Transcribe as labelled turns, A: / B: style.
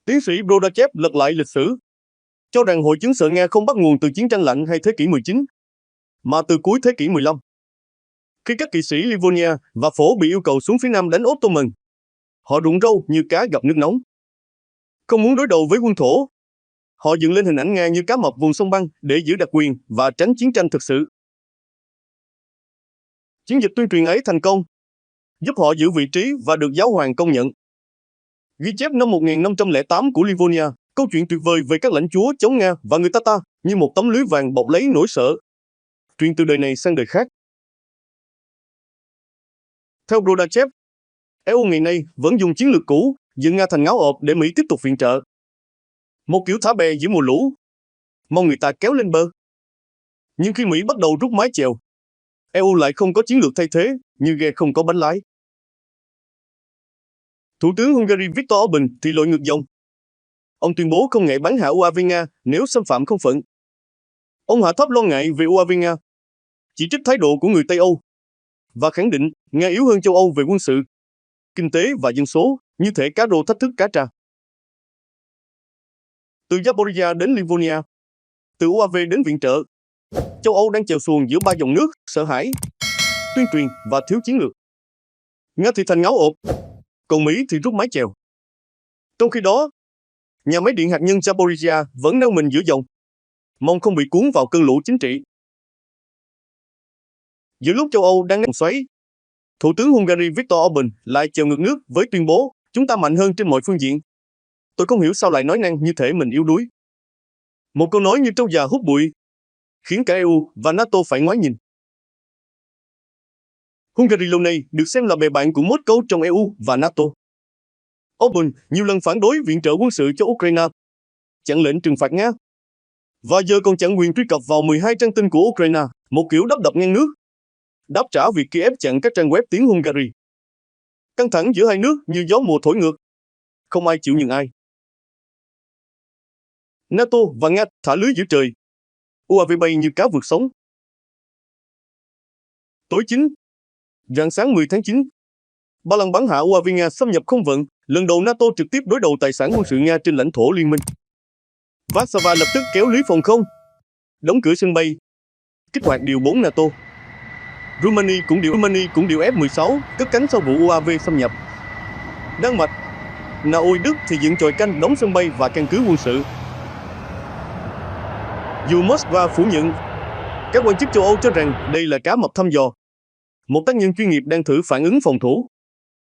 A: Tiến sĩ Brodachev lật lại lịch sử, cho rằng hội chứng sợ Nga không bắt nguồn từ chiến tranh lạnh hay thế kỷ 19, mà từ cuối thế kỷ 15. Khi các kỵ sĩ Livonia và Phổ bị yêu cầu xuống phía nam đánh Ottoman, họ rụng râu như cá gặp nước nóng. Không muốn đối đầu với quân Thổ, họ dựng lên hình ảnh Nga như cá mập vùng sông băng để giữ đặc quyền và tránh chiến tranh thực sự. Chiến dịch tuyên truyền ấy thành công, giúp họ giữ vị trí và được giáo hoàng công nhận. Ghi chép năm 1508 của Livonia, câu chuyện tuyệt vời về các lãnh chúa chống Nga và người Tatar như một tấm lưới vàng bọc lấy nỗi sợ, truyền từ đời này sang đời khác. Theo Brodachev, EU ngày nay vẫn dùng chiến lược cũ, dựng Nga thành ngáo ộp để Mỹ tiếp tục viện trợ. Một kiểu thả bè giữa mùa lũ, mong người ta kéo lên bờ. Nhưng khi Mỹ bắt đầu rút mái chèo, EU lại không có chiến lược thay thế, như ghe không có bánh lái. Thủ tướng Hungary Viktor Orbán thì lội ngược dòng. Ông tuyên bố không ngại bắn hạ UAV Nga nếu xâm phạm không phận. Ông hạ thấp lo ngại về UAV Nga, chỉ trích thái độ của người Tây Âu, và khẳng định Nga yếu hơn châu Âu về quân sự, kinh tế và dân số, như thể cá rô thách thức cá tra. Từ Zaporizhia đến Livonia, từ UAV đến viện trợ, châu Âu đang chèo xuồng giữa ba dòng nước, sợ hãi, tuyên truyền và thiếu chiến lược. Nga thì thành ngáo ộp, còn Mỹ thì rút mái chèo. Trong khi đó, nhà máy điện hạt nhân Zaporizhia vẫn neo mình giữa dòng, mong không bị cuốn vào cơn lũ chính trị. Giữa lúc châu Âu đang vòng xoáy, Thủ tướng Hungary Viktor Orbán lại chèo ngược nước với tuyên bố chúng ta mạnh hơn trên mọi phương diện. Tôi không hiểu sao lại nói năng như thể mình yếu đuối. Một câu nói như trâu già hút bụi, khiến cả EU và NATO phải ngoái nhìn. Hungary lâu nay được xem là bè bạn của Moscow trong EU và NATO. Orbán nhiều lần phản đối viện trợ quân sự cho Ukraine, chặn lệnh trừng phạt Nga, và giờ còn chặn quyền truy cập vào 12 trang tin của Ukraine, một kiểu đắp đập ngang nước, đáp trả việc Kiev chặn các trang web tiếng Hungary. Căng thẳng giữa hai nước như gió mùa thổi ngược, không ai chịu nhường ai. NATO và Nga thả lưới giữa trời, UAV bay như cá vượt sóng. Tối 9, rạng sáng 10 tháng 9, Ba Lan bắn hạ UAV Nga xâm nhập không vận, lần đầu NATO trực tiếp đối đầu tài sản quân sự Nga trên lãnh thổ liên minh. Warsaw lập tức kéo lưới phòng không, đóng cửa sân bay, kích hoạt điều 4 NATO. Rumani cũng điều F-16 cất cánh sau vụ UAV xâm nhập. Đan Mạch, Na Uy, Đức thì dựng chòi canh đóng sân bay và căn cứ quân sự. Dù Moscow phủ nhận, các quan chức châu Âu cho rằng đây là cá mập thăm dò, một tác nhân chuyên nghiệp đang thử phản ứng phòng thủ.